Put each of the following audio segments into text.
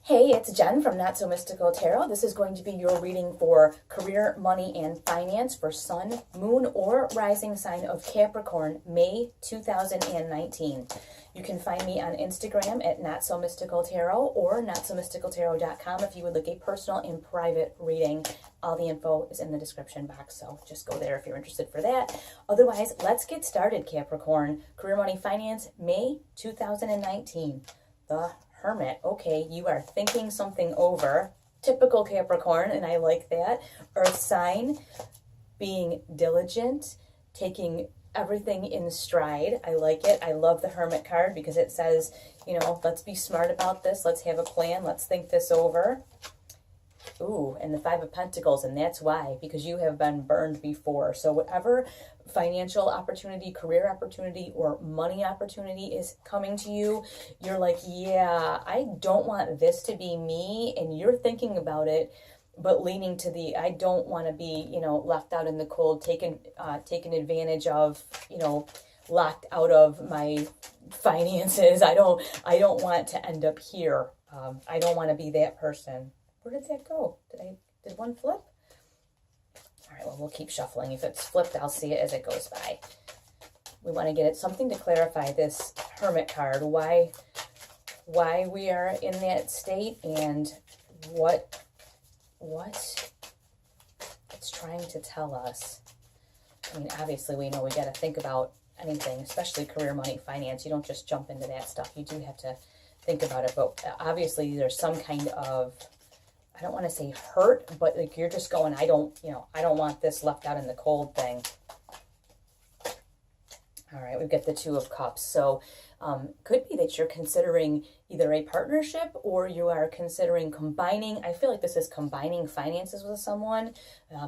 Hey, it's Jen from Not So Mystical Tarot. This is going to be your reading for career, money, and finance for Sun, Moon, or Rising sign of Capricorn, May 2019. You can find me on Instagram at Not So Mystical Tarot or NotSoMysticalTarot.com if you would like a personal and private reading. All the info is in the description box, so just go there if you're interested for that. Otherwise, let's get started, Capricorn. Career, money, finance, May 2019. The Hermit. Okay, you are thinking something over. Typical Capricorn, and I like that. Earth sign, being diligent, taking everything in stride. I like it. I love the Hermit card because it says, you know, let's be smart about this. Let's have a plan. Let's think this over. Ooh, and the Five of Pentacles, and that's why, because you have been burned before. So whatever financial opportunity, career opportunity, or money opportunity is coming to you, you're like, yeah, I don't want this to be me, and you're thinking about it, but leaning to the, I don't want to be, you know, left out in the cold, taken advantage of, you know, locked out of my finances. I don't want to end up here. I don't want to be that person. Where did that go? Did one flip? All right, well, we'll keep shuffling. If it's flipped, I'll see it as it goes by. We want to get it something to clarify this Hermit card, why we are in that state and what it's trying to tell us. I mean, obviously, we know we got to think about anything, especially career, money, finance. You don't just jump into that stuff. You do have to think about it, but obviously there's some kind of, I don't want to say hurt, but like you're just going, I don't want this left out in the cold thing. All right, we've got the Two of Cups. So could be that you're considering either a partnership or you are considering combining. I feel like this is combining finances with someone.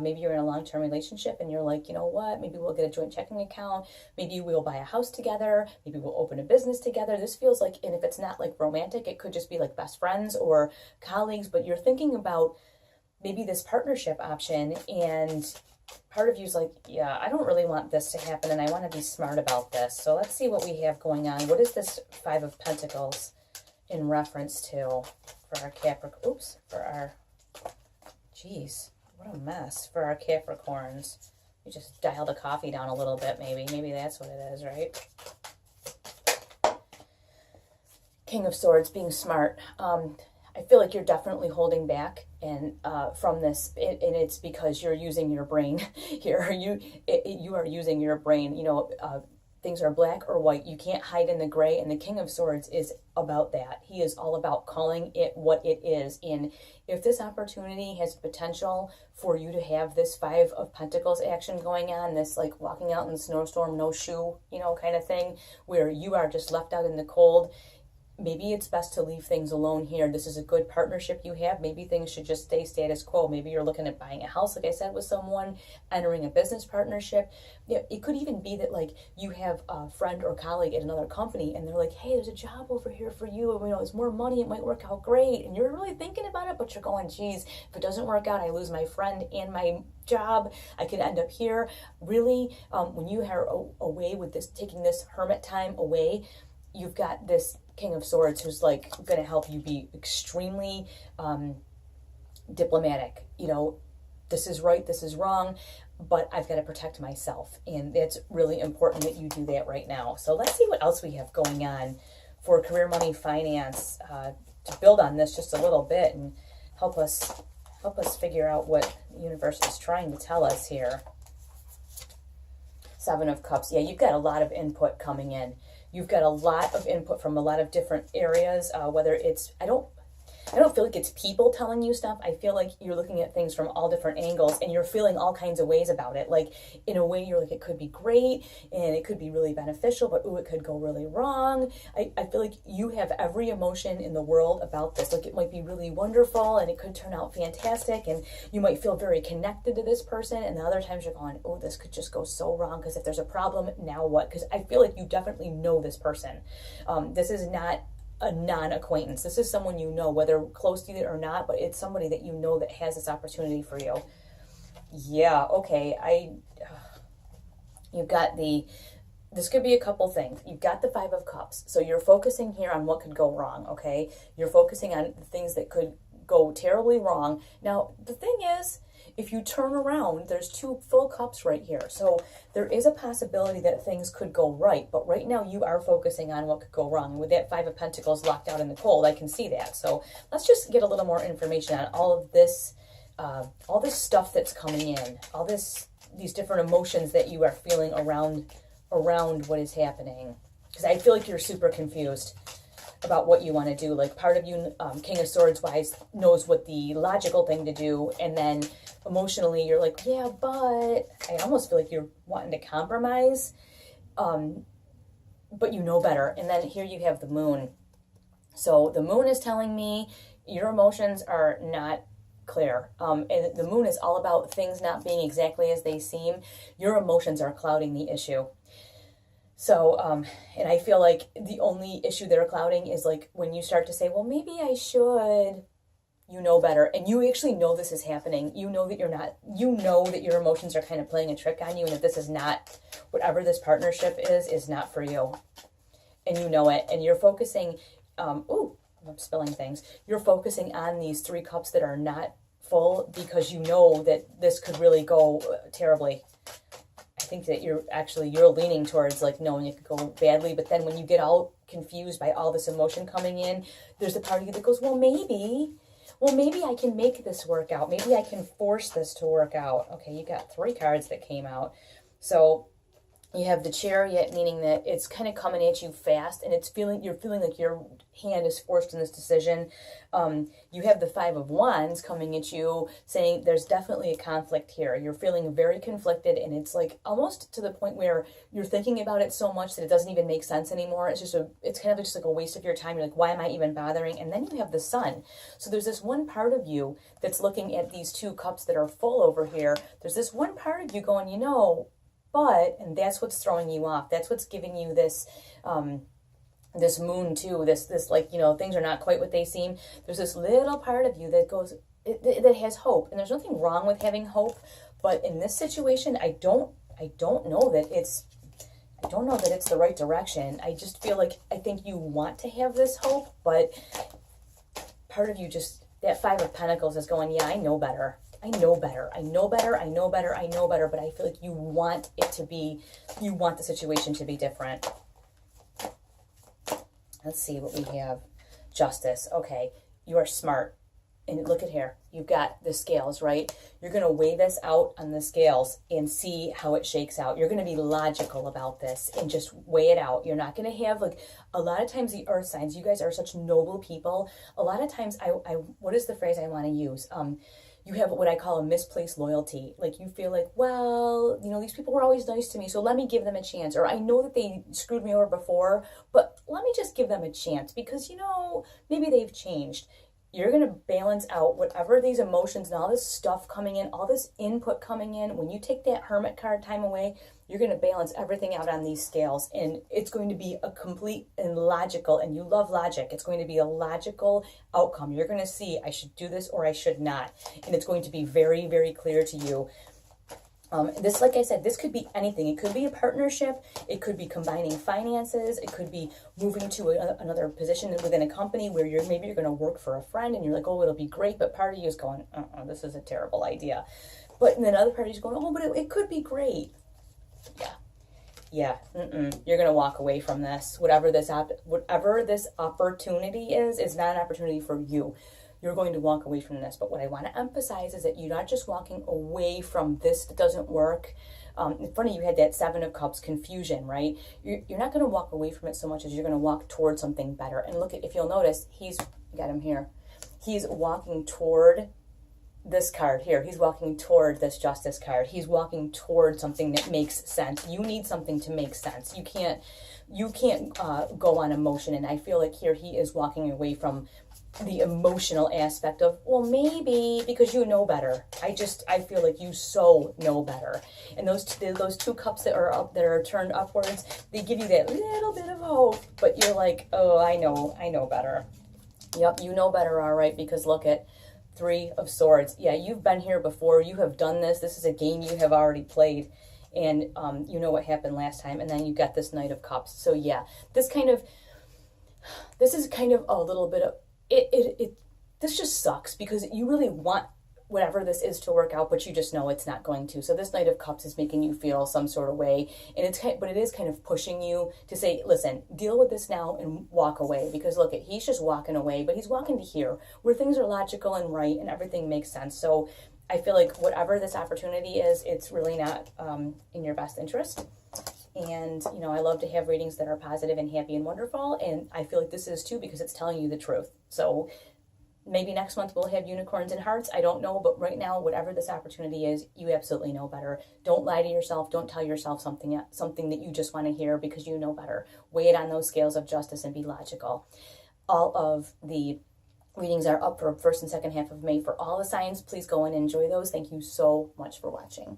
Maybe you're in a long-term relationship and you're like, you know what, maybe we'll get a joint checking account. Maybe we'll buy a house together. Maybe we'll open a business together. This feels like, and if it's not like romantic, it could just be like best friends or colleagues, but you're thinking about maybe this partnership option, and part of you's like, yeah, I don't really want this to happen, and I want to be smart about this. So let's see what we have going on. What is this Five of Pentacles in reference to for our Capricorn? Oops, for our, geez, what a mess for our Capricorns. We just dialed the coffee down a little bit, maybe. Maybe that's what it is, right? King of Swords, being smart. I feel like you're definitely holding back and from this, and it's because you're using your brain here. You are using your brain. You know, things are black or white. You can't hide in the gray, and the King of Swords is about that. He is all about calling it what it is. And if this opportunity has potential for you to have this Five of Pentacles action going on, this like walking out in the snowstorm, no shoe, you know, kind of thing, where you are just left out in the cold, maybe it's best to leave things alone here. This is a good partnership you have. Maybe things should just stay status quo. Maybe you're looking at buying a house, like I said, with someone, entering a business partnership. Yeah, it could even be that like you have a friend or colleague at another company and they're like, hey, there's a job over here for you. You know, it's more money. It might work out great. And you're really thinking about it, but you're going, geez, if it doesn't work out, I lose my friend and my job. I could end up here. Really, when you are away with this, taking this hermit time away, you've got this King of Swords who's like going to help you be extremely diplomatic. You know, this is right, this is wrong, but I've got to protect myself. And it's really important that you do that right now. So let's see what else we have going on for career, money, finance, to build on this just a little bit and help us figure out what the universe is trying to tell us here. Seven of Cups. Yeah, you've got a lot of input coming in. You've got a lot of input from a lot of different areas, whether it's, I don't feel like it's people telling you stuff. I feel like you're looking at things from all different angles and you're feeling all kinds of ways about it. Like in a way you're like, it could be great and it could be really beneficial, but ooh, it could go really wrong. I feel like you have every emotion in the world about this. Like it might be really wonderful and it could turn out fantastic and you might feel very connected to this person. And the other times you're going, oh, this could just go so wrong because if there's a problem, now what? Because I feel like you definitely know this person. This is not a non-acquaintance. This is someone you know, whether close to you or not, but it's somebody that you know that has this opportunity for you. Yeah, okay. You've got the this could be a couple things. You've got the Five of Cups. So you're focusing here on what could go wrong, okay? You're focusing on the things that could go terribly wrong. Now, the thing is, if you turn around, there's two full cups right here. So there is a possibility that things could go right. But right now you are focusing on what could go wrong. And with that Five of Pentacles locked out in the cold, I can see that. So let's just get a little more information on all this stuff that's coming in, these different emotions that you are feeling around what is happening. Because I feel like you're super confused about what you want to do. Like part of you, King of Swords wise, knows what the logical thing to do, and then emotionally you're like, yeah, but I almost feel like you're wanting to compromise, but you know better. And then here you have the Moon. So the Moon is telling me your emotions are not clear, and the Moon is all about things not being exactly as they seem. Your emotions are clouding the issue. So, and I feel like the only issue they're clouding is like when you start to say, well, maybe I should, you know better. And you actually know this is happening. You know that you know that your emotions are kind of playing a trick on you, and that this is not, whatever this partnership is not for you. And you know it. And you're focusing, ooh, I'm spilling things. You're focusing on these three cups that are not full because you know that this could really go terribly. I think that you're leaning towards like knowing it could go badly, but then when you get all confused by all this emotion coming in, there's a part of you that goes, well, maybe I can make this work out. Maybe I can force this to work out. Okay, you got 3 cards that came out. So you have the Chariot, meaning that it's kind of coming at you fast, and you're feeling like your hand is forced in this decision. You have the Five of Wands coming at you, saying there's definitely a conflict here. You're feeling very conflicted, and it's like almost to the point where you're thinking about it so much that it doesn't even make sense anymore. It's kind of just like a waste of your time. You're like, why am I even bothering? And then you have the Sun. So there's this one part of you that's looking at these 2 cups that are full over here. There's this one part of you going, and that's what's throwing you off. That's what's giving you this, this Moon too. This like, things are not quite what they seem. There's this little part of you that goes, that has hope. And there's nothing wrong with having hope. But in this situation, I don't know that it's the right direction. I just feel like, I think you want to have this hope, but part of you just, that Five of Pentacles is going, yeah, I know better. I know better, but I feel like you want the situation to be different. Let's see what we have. Justice. Okay, you are smart. And look at here. You've got the scales, right? You're going to weigh this out on the scales and see how it shakes out. You're going to be logical about this and just weigh it out. You're not going to have, like, a lot of times the earth signs, you guys are such noble people. A lot of times, what is the phrase I want to use? You have what I call a misplaced loyalty. Like you feel like, well, these people were always nice to me, so let me give them a chance. Or I know that they screwed me over before, but let me just give them a chance because, maybe they've changed. You're going to balance out whatever these emotions and all this stuff coming in, all this input coming in. When you take that Hermit card time away, you're going to balance everything out on these scales. And it's going to be a complete and logical, and you love logic. It's going to be a logical outcome. You're going to see, I should do this or I should not. And it's going to be very, very clear to you. This, like I said, this could be anything. It could be a partnership. It could be combining finances. It could be moving to another position within a company where maybe you're going to work for a friend and you're like, oh, it'll be great. But part of you is going, this is a terrible idea. But then other part of you is going, oh, but it could be great. Yeah. You're going to walk away from this. Whatever this opportunity is not an opportunity for you. You're going to walk away from this. But what I want to emphasize is that you're not just walking away from this that doesn't work. It's funny, you had that Seven of Cups confusion, right? You're not going to walk away from it so much as you're going to walk towards something better. And look, if you'll notice, got him here. He's walking toward this card here. He's walking toward this Justice card. He's walking toward something that makes sense. You need something to make sense. You can't go on emotion. And I feel like here he is walking away from the emotional aspect of, well, maybe because you know better. I feel like you so know better. And those two cups that are turned upwards, they give you that little bit of hope, but you're like, oh, I know better. Yep, you know better, all right, because look at Three of Swords. Yeah, you've been here before. You have done this. This is a game you have already played. and you know what happened last time, and then you got this Knight of Cups. So yeah, this is kind of a little bit of it. This just sucks because you really want whatever this is to work out, but you just know it's not going to. So this Knight of Cups is making you feel some sort of way, and but it is kind of pushing you to say, listen, deal with this now and walk away, because look, he's just walking away, but he's walking to here where things are logical and right and everything makes sense. So I feel like whatever this opportunity is, it's really not in your best interest. And, you know, I love to have readings that are positive and happy and wonderful, and I feel like this is too, because it's telling you the truth. So maybe next month we'll have unicorns and hearts. I don't know, but right now, whatever this opportunity is, you absolutely know better. Don't lie to yourself. Don't tell yourself something that you just want to hear because you know better. Weigh it on those scales of justice and be logical. All of the readings are up for first and second half of May for all the signs. Please go and enjoy those. Thank you so much for watching.